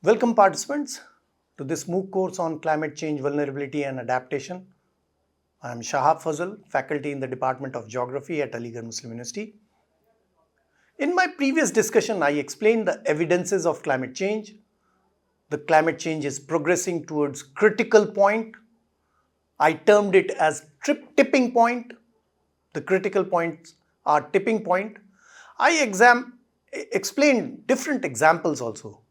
Welcome participants to this MOOC course on climate change vulnerability and adaptation. I am Shahab Fazal, faculty in the Department of Geography at Aligarh Muslim University. In my previous discussion, I explained the evidences of climate change. The climate change is progressing towards critical point. I termed it as tipping point. The critical points are tipping point. I explained different examples also.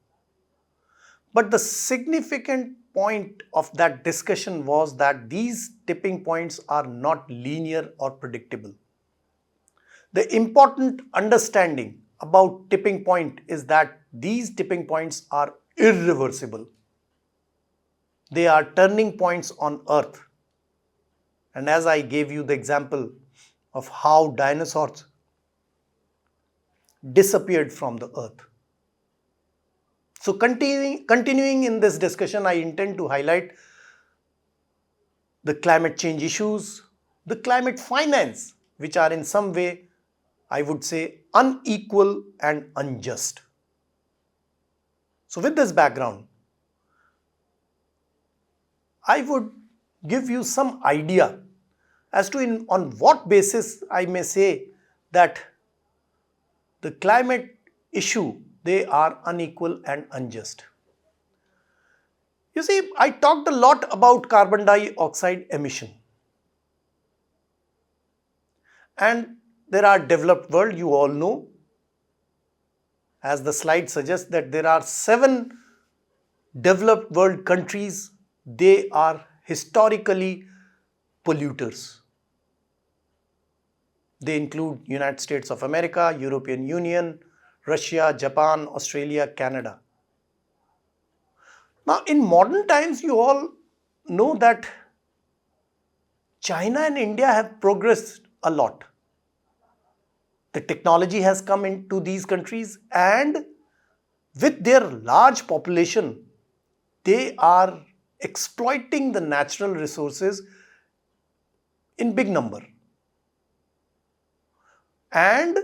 But the significant point of that discussion was that these tipping points are not linear or predictable. The important understanding about tipping point is that these tipping points are irreversible. They are turning points on Earth. And as I gave you the example of how dinosaurs disappeared from the Earth. So continuing in this discussion, I intend to highlight the climate change issues, the climate finance, which are in some way, I would say, unequal and unjust. So with this background, I would give you some idea as to on what basis I may say that the climate issue, they are unequal and unjust. You see, I talked a lot about carbon dioxide emission. And there are developed world, you all know, as the slide suggests, that there are 7 developed world countries, they are historically polluters. They include United States of America, European Union, Russia, Japan, Australia, Canada. Now, in modern times, you all know that China and India have progressed a lot. The technology has come into these countries, and with their large population, they are exploiting the natural resources in big number. And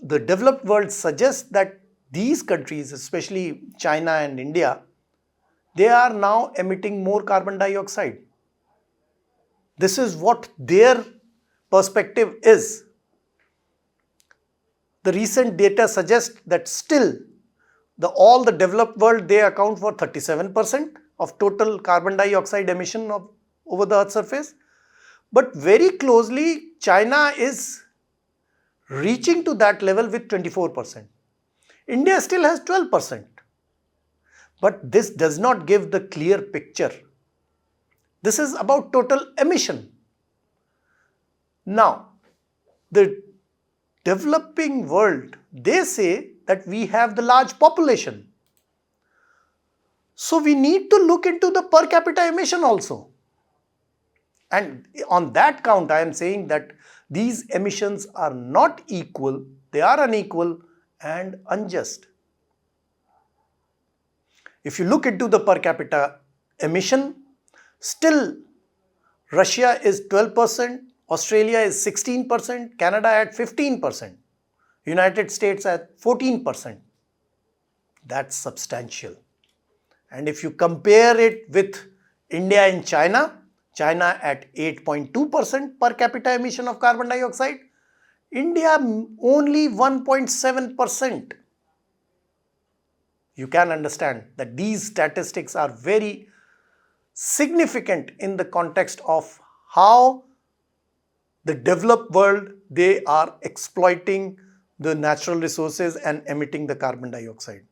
the developed world suggests that these countries, especially China and India, they are now emitting more carbon dioxide. This is what their perspective is. The recent data suggests that still all the developed world, they account for 37% of total carbon dioxide emission over the Earth's surface. But very closely, China is reaching to that level with 24%. India still has 12%. But this does not give the clear picture. This is about total emission. Now, the developing world, they say that we have the large population. So we need to look into the per capita emission also. And on that count, I am saying that these emissions are not equal, they are unequal and unjust. If you look into the per capita emission, still Russia is 12%, Australia is 16%, Canada at 15%, United States at 14%. That's substantial. And if you compare it with India and China, China at 8.2% per capita emission of carbon dioxide, India only 1.7%. You can understand that these statistics are very significant in the context of how the developed world, they are exploiting the natural resources and emitting the carbon dioxide.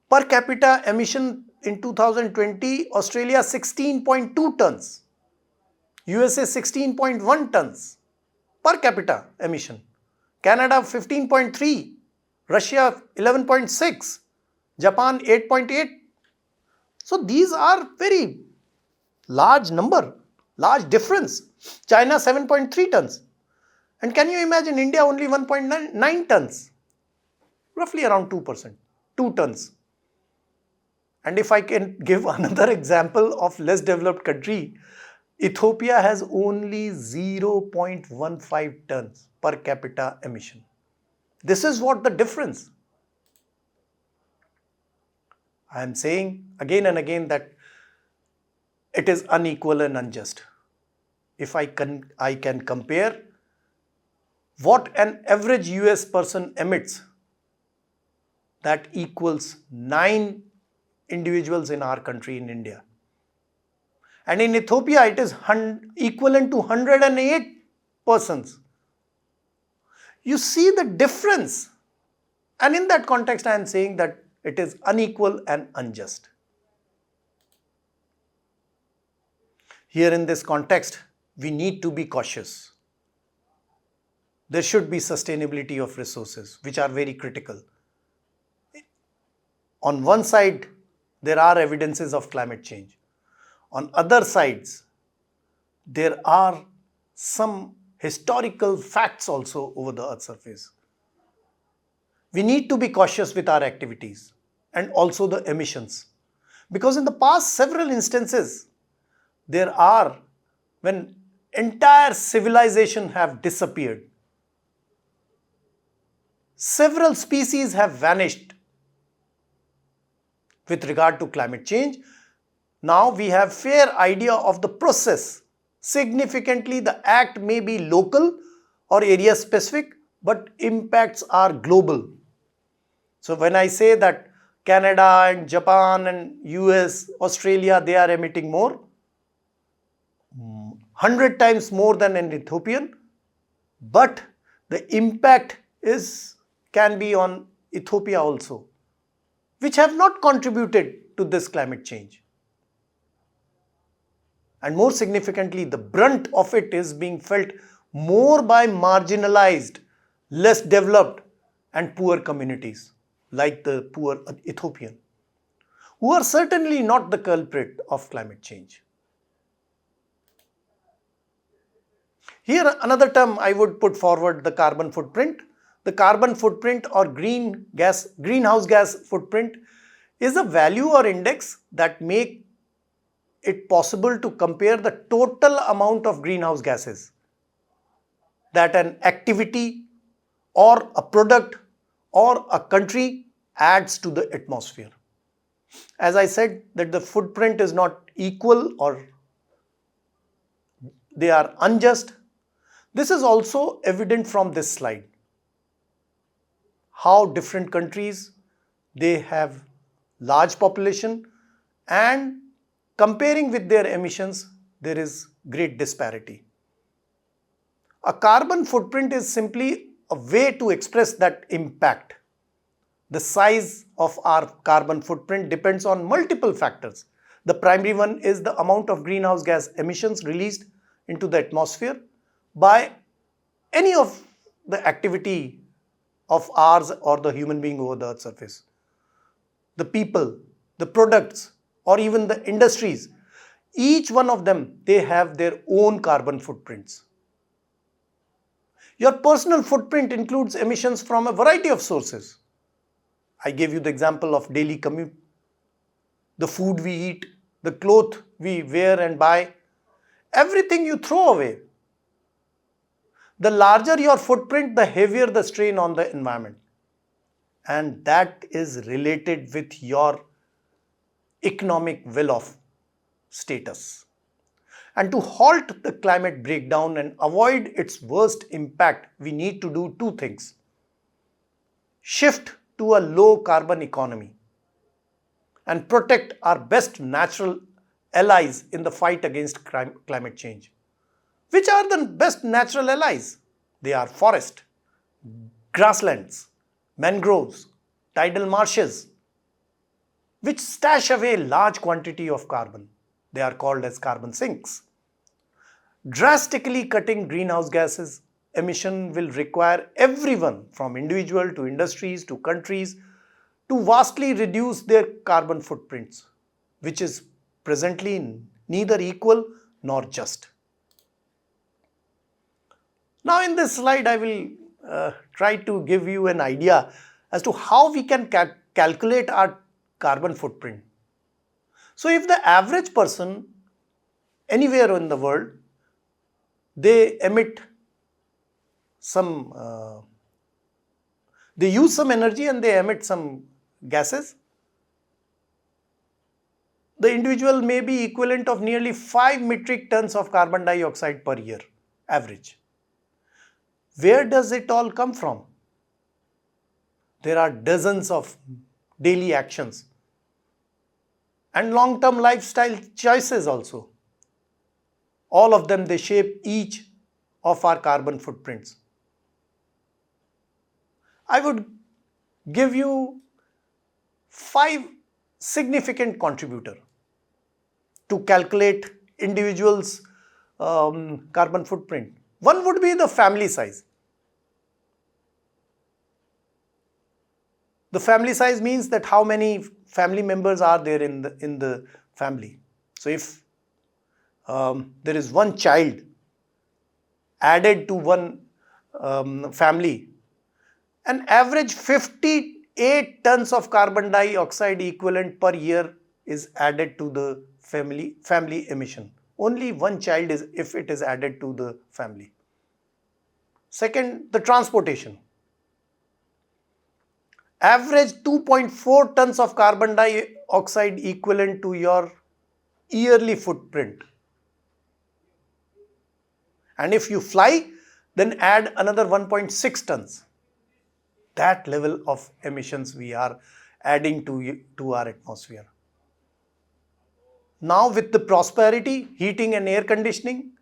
Per capita emission in 2020, Australia 16.2 tons, USA 16.1 tons per capita emission, Canada 15.3, Russia 11.6, Japan 8.8. So these are very large number, large difference. China 7.3 tons. And can you imagine India only 1.9 tons? Roughly around 2%, 2 tons. And if I can give another example of less developed country, Ethiopia has only 0.15 tons per capita emission. This is what the difference. I am saying again and again that it is unequal and unjust. If I can compare what an average US person emits, that equals 9 individuals in our country in India. And in Ethiopia, it is equivalent to 108 persons. You see the difference. And in that context, I am saying that it is unequal and unjust. Here in this context, we need to be cautious. There should be sustainability of resources, which are very critical. On one side, there are evidences of climate change. On other sides, there are some historical facts also over the Earth's surface. We need to be cautious with our activities and also the emissions. Because in the past several instances, there are when entire civilization have disappeared. Several species have vanished with regard to climate change. Now we have fair idea of the process. Significantly, the act may be local or area specific, but impacts are global. So when I say that Canada and Japan and US, Australia, they are emitting more, 100 times more than an Ethiopian, but the impact can be on Ethiopia also, which have not contributed to this climate change. And more significantly, the brunt of it is being felt more by marginalized, less developed and poor communities, like the poor Ethiopian, who are certainly not the culprit of climate change. Here another term I would put forward, the carbon footprint. The carbon footprint or greenhouse gas footprint is a value or index that make it possible to compare the total amount of greenhouse gases that an activity or a product or a country adds to the atmosphere. As I said that the footprint is not equal or they are unjust. This is also evident from this slide. How different countries, they have large population and comparing with their emissions, there is great disparity. A carbon footprint is simply a way to express that impact. The size of our carbon footprint depends on multiple factors. The primary one is the amount of greenhouse gas emissions released into the atmosphere by any of the activity of ours or the human being over the Earth's surface. The people, the products, or even the industries, each one of them, they have their own carbon footprints. Your personal footprint includes emissions from a variety of sources. I gave you the example of daily commute, the food we eat, the clothes we wear and buy, everything you throw away. The larger your footprint, the heavier the strain on the environment. And that is related with your economic well-off status. And to halt the climate breakdown and avoid its worst impact, we need to do two things. Shift to a low carbon economy and protect our best natural allies in the fight against climate change. Which are the best natural allies? They are forest, grasslands, mangroves, tidal marshes, which stash away large quantity of carbon. They are called as carbon sinks. Drastically cutting greenhouse gases emission will require everyone from individual to industries to countries to vastly reduce their carbon footprints, which is presently neither equal nor just. Now in this slide, I will try to give you an idea as to how we can calculate our carbon footprint. So if the average person anywhere in the world, they emit some, they use some energy and they emit some gases. The individual may be equivalent of nearly 5 metric tons of carbon dioxide per year, average. Where does it all come from? There are dozens of daily actions and long-term lifestyle choices also. All of them, they shape each of our carbon footprints. I would give you 5 significant contributors to calculate individuals' carbon footprint. One would be the family size. The family size means that how many family members are there in the family. So if there is one child added to one family, an average 58 tons of carbon dioxide equivalent per year is added to the family emission. Only one child is if it is added to the family. Second, the transportation. Average 2.4 tons of carbon dioxide equivalent to your yearly footprint. And if you fly, then add another 1.6 tons. That level of emissions we are adding to our atmosphere. Now with the prosperity, heating and air conditioning,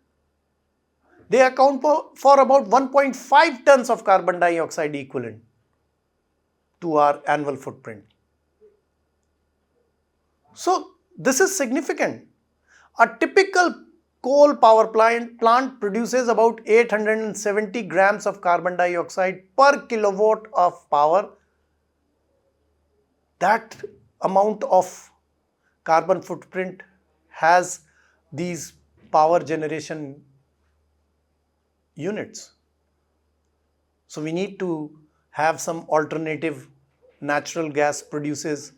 they account for about 1.5 tons of carbon dioxide equivalent to our annual footprint. So this is significant. A typical coal power plant produces about 870 grams of carbon dioxide per kilowatt of power. That amount of carbon footprint has these power generation units. So we need to have some alternative natural gas produces,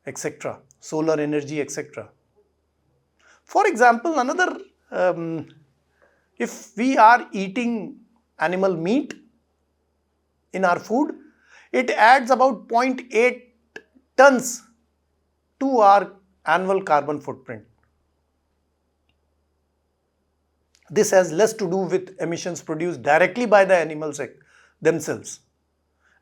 etc., solar energy, etc. For example, another, if we are eating animal meat in our food, it adds about 0.8 tons to our annual carbon footprint. This has less to do with emissions produced directly by the animals themselves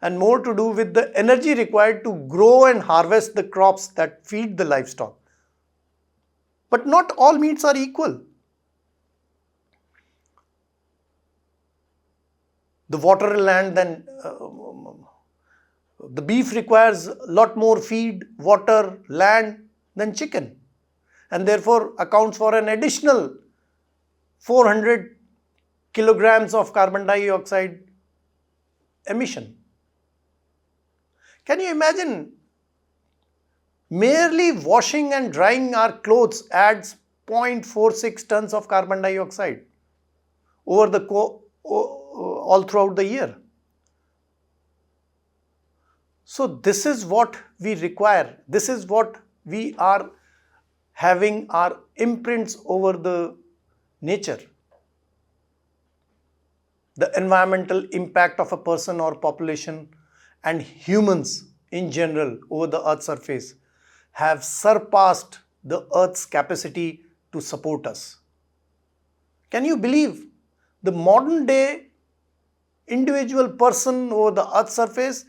and more to do with the energy required to grow and harvest the crops that feed the livestock. But not all meats are equal. The water land than the beef requires a lot more feed, water, land than chicken, and therefore accounts for an additional 400 kilograms of carbon dioxide emission. Can you imagine? Merely washing and drying our clothes adds 0.46 tons of carbon dioxide over the all throughout the year. So this is what we require. This is what we are having our imprints over the nature. The environmental impact of a person or population and humans in general over the Earth's surface have surpassed the Earth's capacity to support us. Can you believe the modern day individual person over the Earth's surface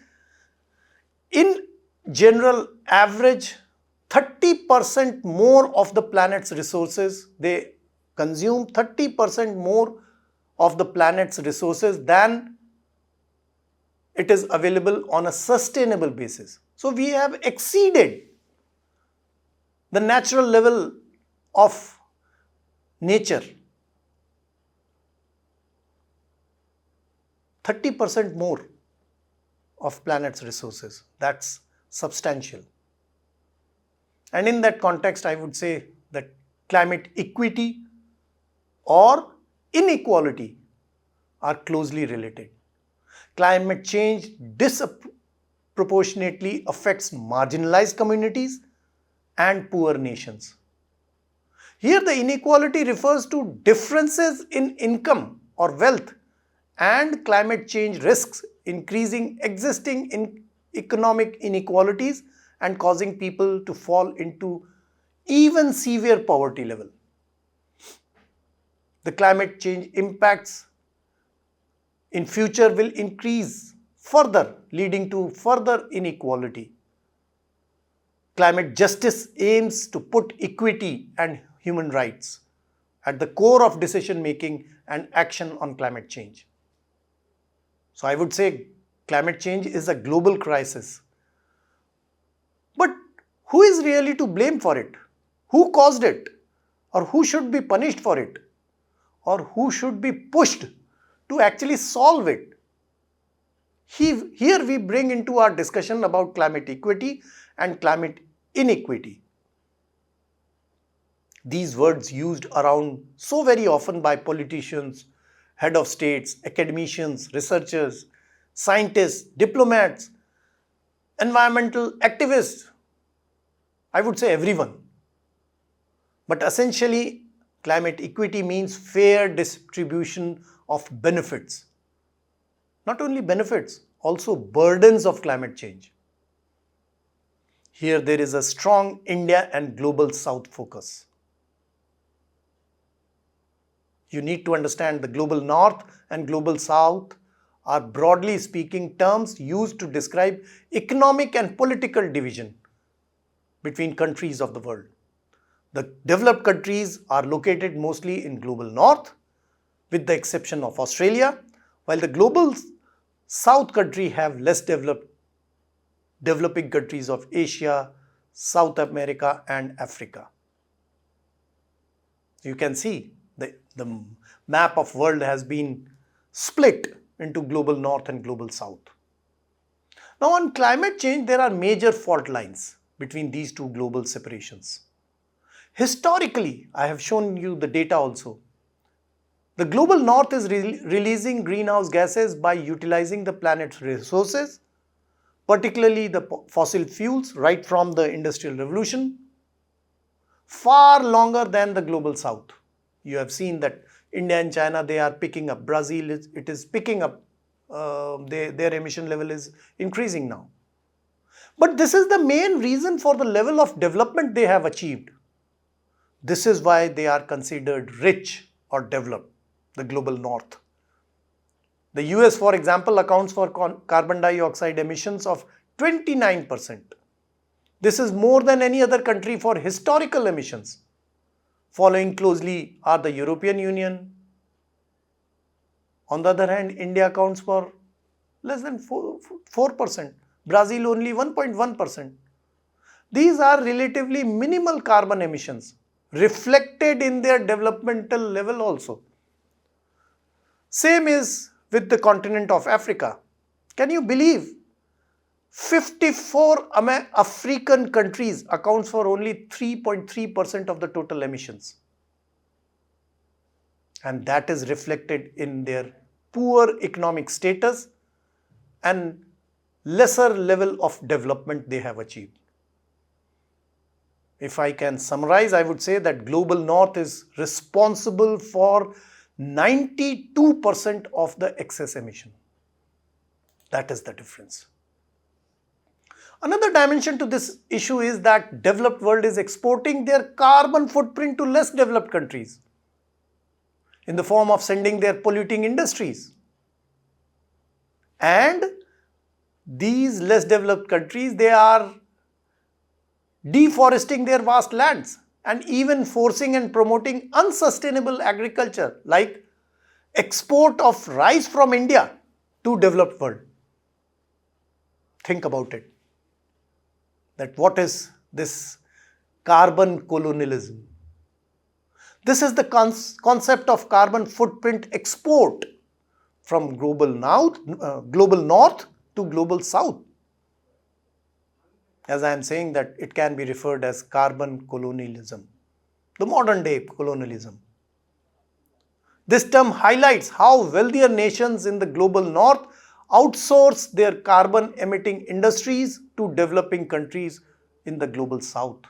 in general average 30% more of the planet's resources? They consume 30% more of the planet's resources than it is available on a sustainable basis. So we have exceeded the natural level of nature. 30% more of planet's resources. That's substantial. And in that context, I would say that climate equity or inequality are closely related. Climate change disproportionately affects marginalized communities and poor nations. Here the inequality refers to differences in income or wealth and climate change risks increasing existing economic inequalities and causing people to fall into even severe poverty level. The climate change impacts in future will increase further, leading to further inequality. Climate justice aims to put equity and human rights at the core of decision making and action on climate change. So I would say climate change is a global crisis. But who is really to blame for it? Who caused it? Or who should be punished for it? Or who should be pushed to actually solve it? Here we bring into our discussion about climate equity and climate inequity. These words used around so very often by politicians, head of states, academicians, researchers, scientists, diplomats, environmental activists, I would say everyone. But essentially, climate equity means fair distribution of benefits. Not only benefits, also burdens of climate change. Here there is a strong India and Global South focus. You need to understand the Global North and Global South are broadly speaking terms used to describe economic and political division between countries of the world. The developed countries are located mostly in Global North, with the exception of Australia, while the Global South country have less developing countries of Asia, South America and Africa. You can see the map of world has been split into Global North and Global South. Now on climate change, there are major fault lines between these two global separations. Historically, I have shown you the data also. The Global North is releasing greenhouse gases by utilizing the planet's resources, particularly the fossil fuels right from the Industrial Revolution, far longer than the Global South. You have seen that India and China, they are picking up. Brazil, it is picking up. Their emission level is increasing now. But this is the main reason for the level of development they have achieved. This is why they are considered rich or developed, the Global North. The US, for example, accounts for carbon dioxide emissions of 29%. This is more than any other country for historical emissions. Following closely are the European Union. On the other hand, India accounts for less than 4%. Brazil only 1.1%. These are relatively minimal carbon emissions reflected in their developmental level also. Same is with the continent of Africa. Can you believe 54 African countries accounts for only 3.3% of the total emissions. And that is reflected in their poor economic status and lesser level of development they have achieved. If I can summarize, I would say that Global North is responsible for 92% of the excess emission. That is the difference. Another dimension to this issue is that developed world is exporting their carbon footprint to less developed countries in the form of sending their polluting industries. And these less developed countries, they are deforesting their vast lands and even forcing and promoting unsustainable agriculture like export of rice from India to developed world. Think about it. That what is this carbon colonialism? This is the concept of carbon footprint export from global north to global south. As I am saying that it can be referred as carbon colonialism, the modern day colonialism. This term highlights how wealthier nations in the global north outsource their carbon emitting industries to developing countries in the global south.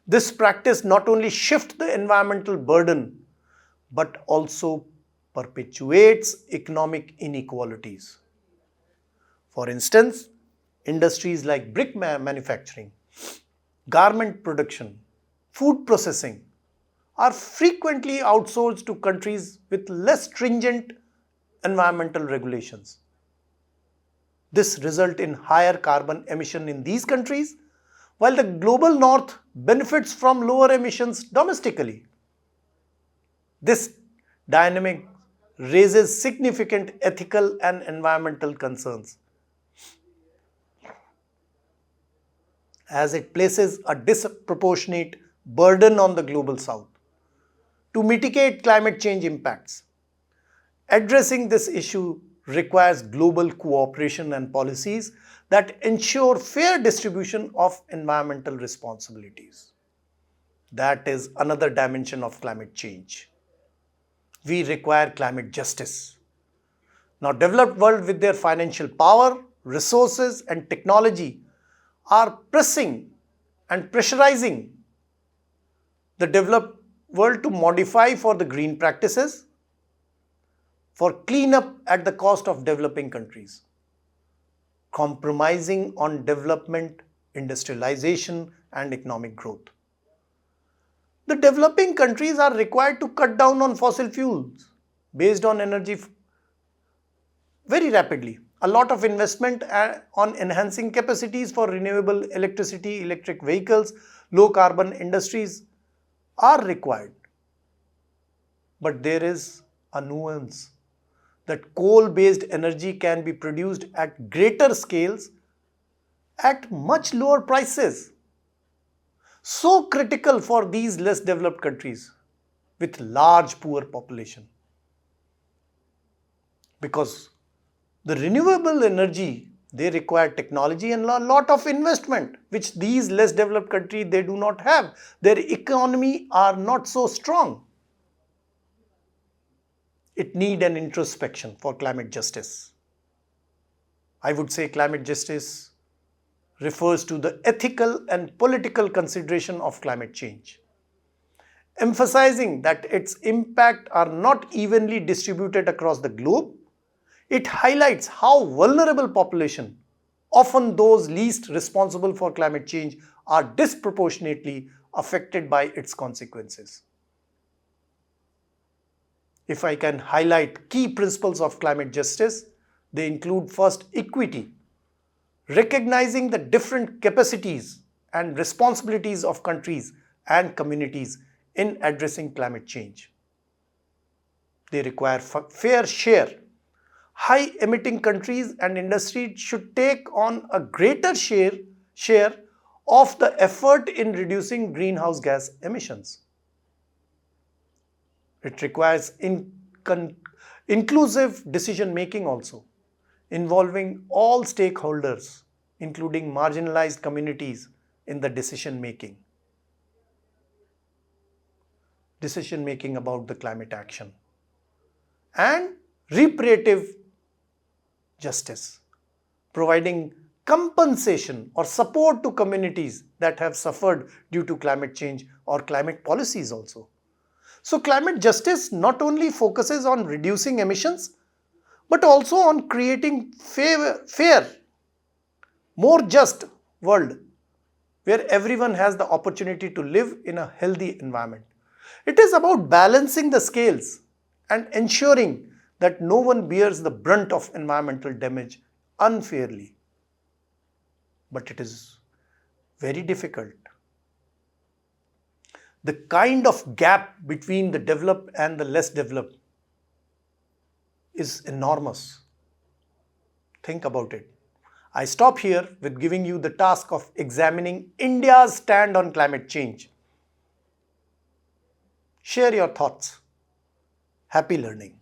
This practice not only shifts the environmental burden but also perpetuates economic inequalities. For instance, industries like brick manufacturing, garment production, food processing are frequently outsourced to countries with less stringent environmental regulations. This results in higher carbon emission in these countries, while the global north benefits from lower emissions domestically. This dynamic raises significant ethical and environmental concerns, as it places a disproportionate burden on the global south. To mitigate climate change impacts, addressing this issue requires global cooperation and policies that ensure fair distribution of environmental responsibilities. That is another dimension of climate change. We require climate justice. Now, developed world with their financial power, resources and technology are pressing and pressurizing the developed world to modify for the green practices, for cleanup at the cost of developing countries, compromising on development, industrialization and economic growth. The developing countries are required to cut down on fossil fuels based on energy very rapidly. A lot of investment on enhancing capacities for renewable electricity, electric vehicles, low carbon industries are required. But there is a nuance that coal-based energy can be produced at greater scales at much lower prices. So critical for these less developed countries with large poor population. Because the renewable energy, they require technology and a lot of investment, which these less developed countries, they do not have. Their economy are not so strong. It needs an introspection for climate justice. I would say climate justice refers to the ethical and political consideration of climate change, emphasizing that its impact are not evenly distributed across the globe. It highlights how vulnerable population, often those least responsible for climate change, are disproportionately affected by its consequences. If I can highlight key principles of climate justice, they include first, equity, recognizing the different capacities and responsibilities of countries and communities in addressing climate change. They require fair share. High emitting countries and industry should take on a greater share of the effort in reducing greenhouse gas emissions. It requires inclusive decision making also, involving all stakeholders, including marginalized communities in the decision making about the climate action. And reparative justice, providing compensation or support to communities that have suffered due to climate change or climate policies also. So climate justice not only focuses on reducing emissions, but also on creating fair, more just world where everyone has the opportunity to live in a healthy environment. It is about balancing the scales and ensuring that no one bears the brunt of environmental damage unfairly. But it is very difficult. The kind of gap between the developed and the less developed is enormous. Think about it. I stop here with giving you the task of examining India's stand on climate change. Share your thoughts. Happy learning.